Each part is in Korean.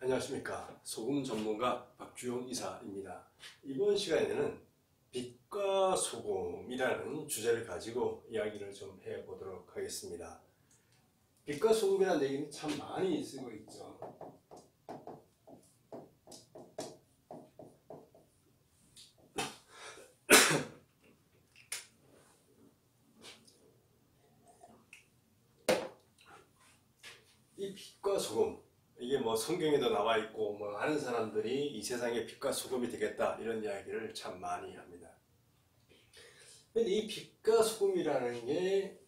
안녕하십니까. 소금 전문가 박주용 이사입니다. 이번 시간에는 빛과 소금이라는 주제를 가지고 이야기를 좀 해보도록 하겠습니다. 빛과 소금이라는 얘기는 참 많이 쓰고 있죠. 이 빛과 소금, 이게 뭐 성경에도 나와 있고 뭐 많은 사람들이 이 세상에 빛과 소금이 되겠다 이런 이야기를 참 많이 합니다. 근데 이 빛과 소금이라는 게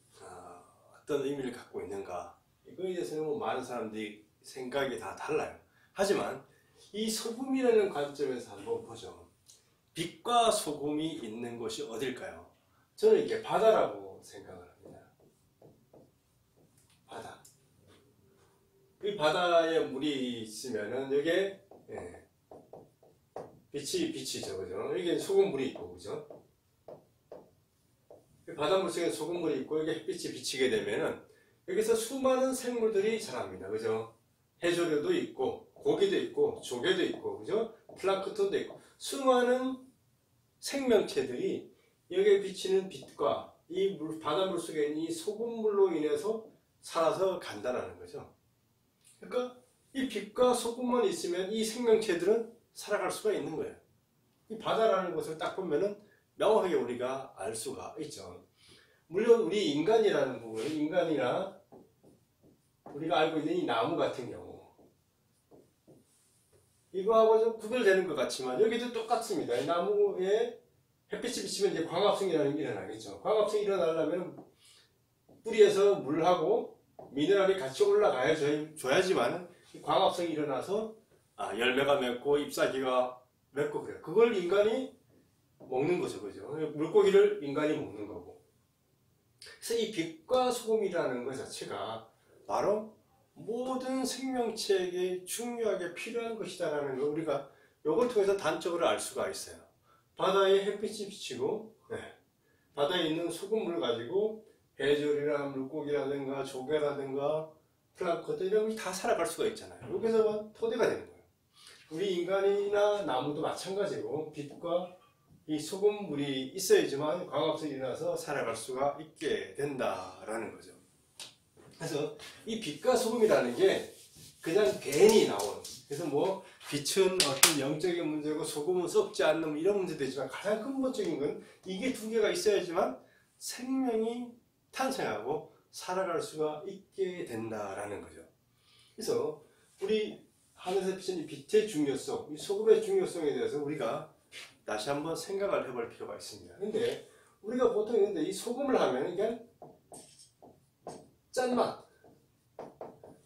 어떤 의미를 갖고 있는가, 이거에 대해서는 뭐 많은 사람들이 생각이 다 달라요. 하지만 이 소금이라는 관점에서 한번 보죠. 빛과 소금이 있는 곳이 어딜까요? 저는 이게 바다라고 생각을 합니다. 바다. 이 바다에 물이 있으면은 여기에 빛이죠, 그죠? 이게 소금물이 있고, 그죠? 바닷물 속에 소금물이 있고 여기 햇빛이 비치게 되면은 여기서 수많은 생물들이 자랍니다, 그죠? 해조류도 있고 고기도 있고 조개도 있고, 그죠? 플랑크톤도 있고 수많은 생명체들이 여기에 비치는 빛과 이 바닷물 속에 있는 이 소금물로 인해서 살아서 간다는 거죠. 그러니까 이 빛과 소금만 있으면 이 생명체들은 살아갈 수가 있는 거예요. 이 바다라는 것을 딱 보면은 명확하게 우리가 알 수가 있죠. 물론 우리 인간이라는 부분은, 인간이나 우리가 알고 있는 이 나무 같은 경우, 이거하고 좀 구별되는 것 같지만 여기도 똑같습니다. 이 나무에 햇빛이 비치면 이제 광합성이라는 게 일어나겠죠. 광합성이 일어나려면 뿌리에서 물하고 미네랄이 같이 올라가야지만 광합성이 일어나서 열매가 맺고 잎사귀가 맺고 그래요. 그걸 인간이 먹는 거죠, 그죠? 물고기를 인간이 먹는 거고. 그래서 이 빛과 소금이라는 것 자체가 바로 모든 생명체에게 중요하게 필요한 것이다라는 걸 우리가 이걸 통해서 단적으로 알 수가 있어요. 바다에 햇빛이 비치고, 바다에 있는 소금물을 가지고 해조류나 물고기라든가 조개라든가 플랑크톤 이런 것이 다 살아갈 수가 있잖아요. 여기서 토대가 되는 거예요. 우리 인간이나 나무도 마찬가지고 빛과 이 소금물이 있어야지만 광합성이 일어나서 살아갈 수가 있게 된다라는 거죠. 그래서 이 빛과 소금이라는 게 그냥 괜히 나온, 그래서 뭐 빛은 어떤 영적인 문제고 소금은 썩지 않는 이런 문제도 있지만 가장 근본적인 건 이게 두 개가 있어야지만 생명이 탄생하고 살아갈 수가 있게 된다라는 거죠. 그래서 우리 하늘에서 비치는 빛의 중요성, 이 소금의 중요성에 대해서 우리가 다시 한번 생각을 해볼 필요가 있습니다. 근데 우리가 보통 있는데 이 소금을 하면 이게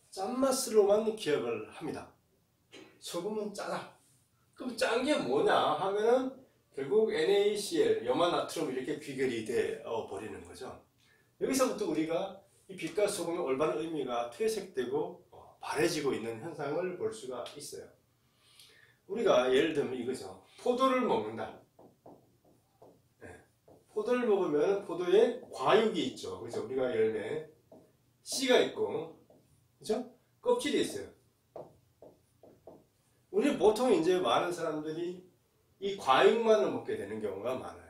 짠맛으로만 기억을 합니다. 소금은 짜다. 그럼 짠 게 뭐냐 하면은 결국 NaCl, 염화나트륨 이렇게 귀결이 되어 버리는 거죠. 여기서부터 우리가 이 빛과 소금의 올바른 의미가 퇴색되고 바래지고 있는 현상을 볼 수가 있어요. 우리가 예를 들면 이거죠. 포도를 먹는다. 포도를 먹으면 포도에 과육이 있죠. 그죠? 우리가 열매 씨가 있고, 그죠? 껍질이 있어요. 우리 보통 이제 많은 사람들이 이 과육만을 먹게 되는 경우가 많아요.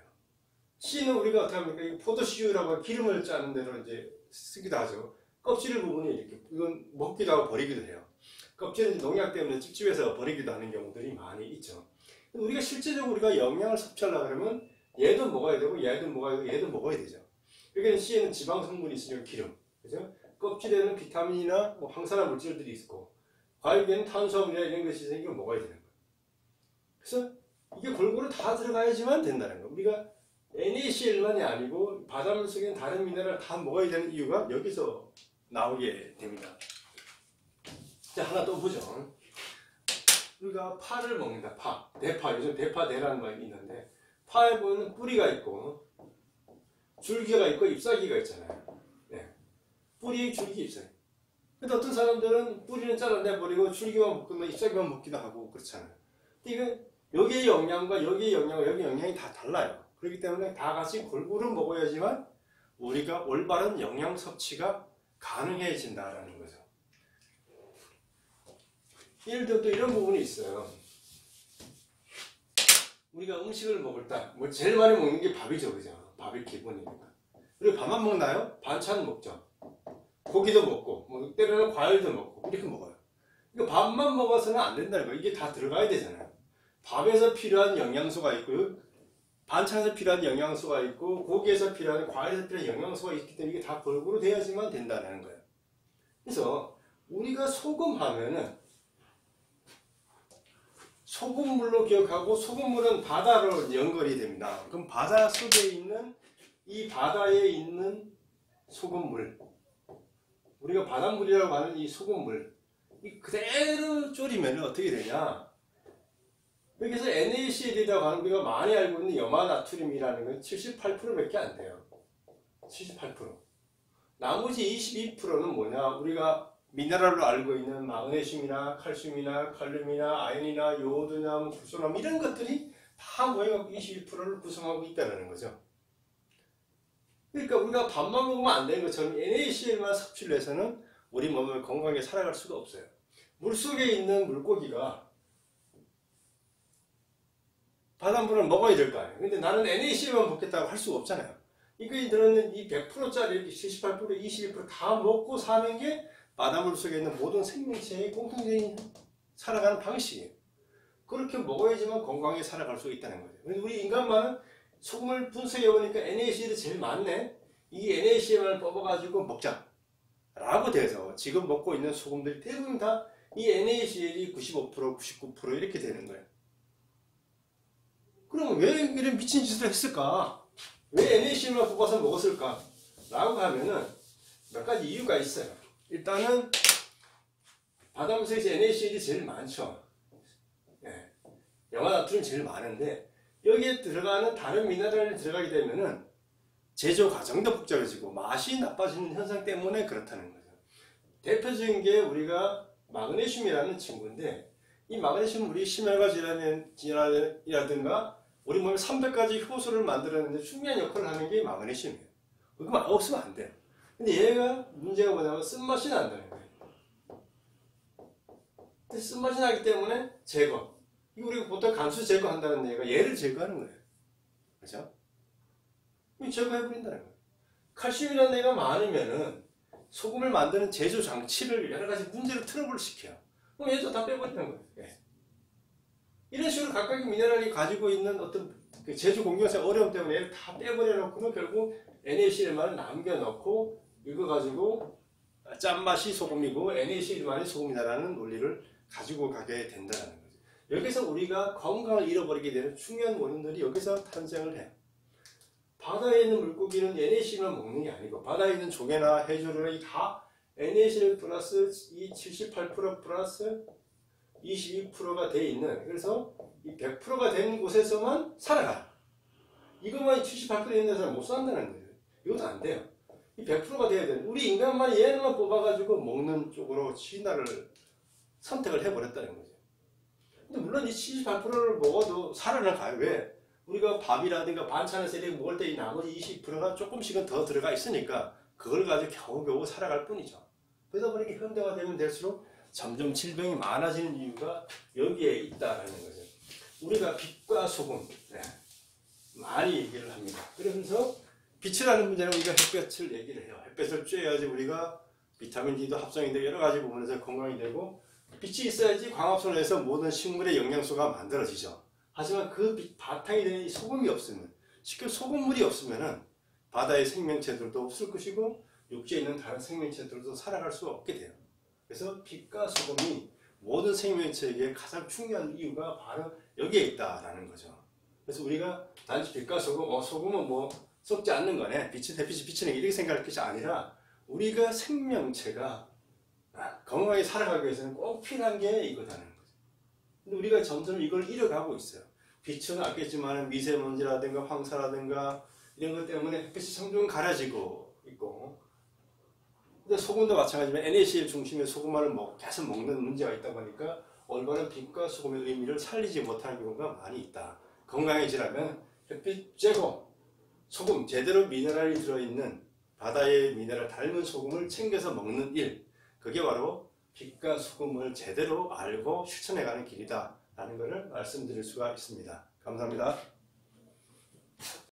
씨는 우리가 어떻게 합니까? 이 포도씨유라고 기름을 짜는 데로 이제 쓰기도 하죠. 껍질 부분이 이렇게, 이건 먹기도 하고 버리기도 해요. 껍질은 농약 때문에 찝찝해서 버리기도 하는 경우들이 많이 있죠. 우리가 실제적으로 우리가 영양을 섭취하려고 그러면 얘도 먹어야 되고 얘도 먹어야 되고 얘도 먹어야 되죠. 여기는 씨에는 지방 성분이 있으니까 기름, 그죠? 껍질에는 비타민이나 뭐 항산화 물질들이 있고, 과육에는 탄수화물이나 이런 것이 있으니까 먹어야 되는 거예요. 그래서 이게 골고루 다 들어가야지만 된다는 거예요. 우리가 NaCl만이 아니고 바닷물 속에 있는 다른 미네랄 다 먹어야 되는 이유가 여기서 나오게 됩니다. 자, 하나 또 보죠. 우리가 파를 먹는다. 대파. 요즘 대파대라는 말이 있는데, 파에 보면 뿌리가 있고 줄기가 있고 잎사귀가 있잖아요. 뿌리, 줄기, 잎사귀. 근데 어떤 사람들은 뿌리는 잘라내버리고 줄기만 먹고 잎사귀만 먹기도 하고 그렇잖아요. 근데 여기의 영양과 여기의 영양과 여기의 영양이 다 달라요. 그렇기 때문에 다 같이 골고루 먹어야지만 우리가 올바른 영양 섭취가 가능해진다라는 거죠. 예를 들어 또 이런 부분이 있어요. 우리가 음식을 먹을 때 뭐 제일 많이 먹는 게 밥이죠, 그죠? 밥이 기본이니까. 그리고 밥만 먹나요? 반찬 먹죠. 고기도 먹고, 뭐 때로는 과일도 먹고 이렇게 먹어요. 그러니까 밥만 먹어서는 안 된다는 거예요. 이게 다 들어가야 되잖아요. 밥에서 필요한 영양소가 있고요. 반찬에서 필요한 영양소가 있고, 고기에서 필요한, 과일에서 필요한 영양소가 있기 때문에 이게 다 골고루 돼야지만 된다는 거예요. 그래서 우리가 소금 하면은 소금물로 기억하고, 소금물은 바다로 연결이 됩니다. 그럼 바다 속에 있는 이 바다에 있는 소금물, 우리가 바닷물이라고 하는 이 소금물, 이 그대로 졸이면 어떻게 되냐? 여기서 NaCl이라고 하는 우리가 많이 알고 있는 염화나트륨이라는 건 78%밖에 안 돼요. 78%. 나머지 22%는 뭐냐? 우리가 미네랄로 알고 있는 마그네슘이나 칼슘이나 칼륨이나 아연이나 요오드나 불소남 이런 것들이 다 모여갖고 21%를 구성하고 있다는 거죠. 그러니까 우리가 밥만 먹으면 안 되는 것처럼 NaCl만 섭취를 해서는 우리 몸을 건강하게 살아갈 수가 없어요. 물속에 있는 물고기가 바닷물을 먹어야 될 거 아니에요. 근데 나는 NaCl만 먹겠다고 할 수가 없잖아요. 이거에 들어있는 이 100%짜리 78%, 22%다 먹고 사는 게 바닷물 속에 있는 모든 생명체의 공통적인 살아가는 방식이에요. 그렇게 먹어야지만 건강하게 살아갈 수 있다는 거죠. 근데 우리 인간만은 소금을 분석해 보니까 NaCl이 제일 많네. 이 NaCl만 뽑아가지고 먹자 라고 돼서 지금 먹고 있는 소금들이 대부분 다 이 NaCl이 95%, 99% 이렇게 되는 거예요. 그럼 왜 이런 미친 짓을 했을까? 왜 NaCl만 뽑아서 먹었을까? 라고 하면은 몇 가지 이유가 있어요. 일단은 바닷물에서 NaCl이 제일 많죠. 네. 염화나트륨이 제일 많은데 여기에 들어가는 다른 미네랄이 들어가게 되면은 제조 과정도 복잡해지고 맛이 나빠지는 현상 때문에 그렇다는 거죠. 대표적인 게 우리가 마그네슘이라는 친구인데, 이 마그네슘은 우리 심혈관 질환이라든가 우리 몸에 300가지 효소를 만들어내는데 중요한 역할을 하는 게 마그네슘이에요. 그거 없으면 안 돼요. 근데 얘가 문제가 뭐냐면 쓴맛이 난다는 거예요. 쓴맛이 나기 때문에 제거. 이거 우리가 보통 간수 제거한다는 얘기가 얘를 제거하는 거예요. 그렇죠? 제거해버린다는 거예요. 칼슘이라는 애가 많으면은 소금을 만드는 제조 장치를 여러 가지 문제로 트러블을 시켜요. 그럼 얘도 다 빼버리는 거예요. 예. 이런 식으로 각각의 미네랄이 가지고 있는 어떤 그 제조 공정성 어려움 때문에 얘를 다 빼버려 놓고는 결국 NaCl만 남겨놓고 이거 가지고 짠맛이 소금이고 NaCl만이 소금이다라는 논리를 가지고 가게 된다는 거죠. 여기서 우리가 건강을 잃어버리게 되는 중요한 원인들이 여기서 탄생을 해요. 바다에 있는 물고기는 NaCl만 먹는 게 아니고 바다에 있는 조개나 해조류는 다 NaCl 플러스 이 78% 플러스 22%가 돼 있는, 그래서 이 100%가 된 곳에서만 살아가. 이것만 78% 있는 데서는 못 산다는 거예요. 이것도 안 돼요. 이 100%가 돼야 되는, 우리 인간만 얘만 뽑아가지고 먹는 쪽으로 진화를 선택을 해버렸다는 거죠. 근데 물론 이 78%를 먹어도 살아는 가요. 왜? 우리가 밥이라든가 반찬에서 이렇게 먹을 때 이 나머지 20%가 조금씩은 더 들어가 있으니까 그걸 가지고 겨우겨우 살아갈 뿐이죠. 그러다 보니까 현대화 되면 될수록 점점 질병이 많아지는 이유가 여기에 있다라는 거죠. 우리가 빛과 소금, 네, 많이 얘기를 합니다. 그러면서 빛이라는 문제는 우리가 햇볕을 얘기를 해요. 햇볕을 쬐야지 우리가 비타민 D도 합성이 되고 여러 가지 부분에서 건강이 되고, 빛이 있어야지 광합성에서 모든 식물의 영양소가 만들어지죠. 하지만 그 빛 바탕이 되는 소금이 없으면, 쉽게 소금물이 없으면은 바다의 생명체들도 없을 것이고 육지에 있는 다른 생명체들도 살아갈 수 없게 돼요. 그래서 빛과 소금이 모든 생명체에게 가장 중요한 이유가 바로 여기에 있다라는 거죠. 그래서 우리가 단지 빛과 소금, 소금은 뭐 썩지 않는 거네, 빛이 햇빛이 비치는 이렇게 생각할 것이 아니라 우리가 생명체가 건강하게 살아가기 위해서는 꼭 필요한 게 이거다는 거죠. 근데 우리가 점점 이걸 잃어가고 있어요. 빛은 아꼈지만 미세먼지라든가 황사라든가 이런 것 때문에 햇빛이 점점 가려지고 있고, 근데 소금도 마찬가지지만 NaCl 중심의 소금만을 계속 먹는 문제가 있다 보니까 올바른 빛과 소금의 의미를 살리지 못하는 경우가 많이 있다. 건강해지려면 햇빛 쬐고 소금, 제대로 미네랄이 들어있는 바다의 미네랄 닮은 소금을 챙겨서 먹는 일, 그게 바로 빛과 소금을 제대로 알고 실천해가는 길이다 라는 것을 말씀드릴 수가 있습니다. 감사합니다.